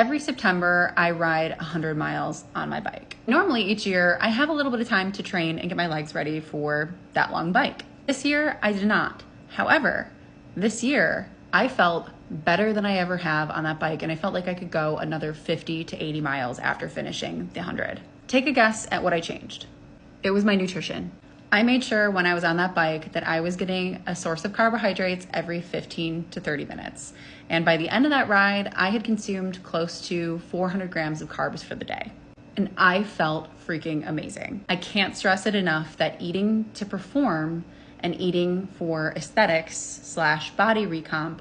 Every September, I ride 100 miles on my bike. Normally each year, I have a little bit of time to train and get my legs ready for that long bike. This year, I did not. However, this year, I felt better than I ever have on that bike, and I felt like I could go another 50 to 80 miles after finishing the 100. Take a guess at what I changed. It was my nutrition. I made sure when I was on that bike that I was getting a source of carbohydrates every 15 to 30 minutes. And by the end of that ride, I had consumed close to 400 grams of carbs for the day. And I felt freaking amazing. I can't stress it enough that eating to perform and eating for aesthetics/body recomp,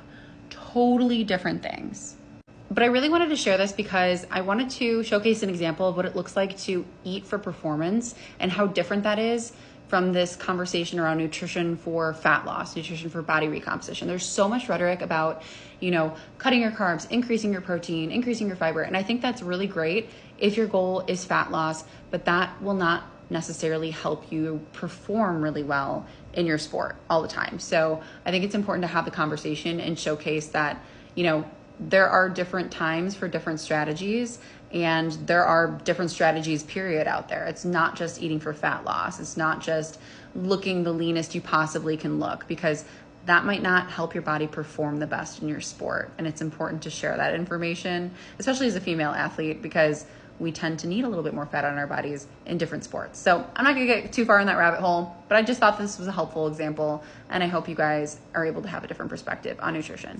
totally different things. But I really wanted to share this because I wanted to showcase an example of what it looks like to eat for performance and how different that is from this conversation around nutrition for fat loss, nutrition for body recomposition. There's so much rhetoric about, cutting your carbs, increasing your protein, increasing your fiber. And I think that's really great if your goal is fat loss, but that will not necessarily help you perform really well in your sport all the time. So I think it's important to have the conversation and showcase that, there are different times for different strategies, and there are different strategies period out there. It's not just eating for fat loss. It's not just looking the leanest you possibly can look, because that might not help your body perform the best in your sport. And it's important to share that information, especially as a female athlete, because we tend to need a little bit more fat on our bodies in different sports. So I'm not gonna get too far in that rabbit hole, but I just thought this was a helpful example, and I hope you guys are able to have a different perspective on nutrition.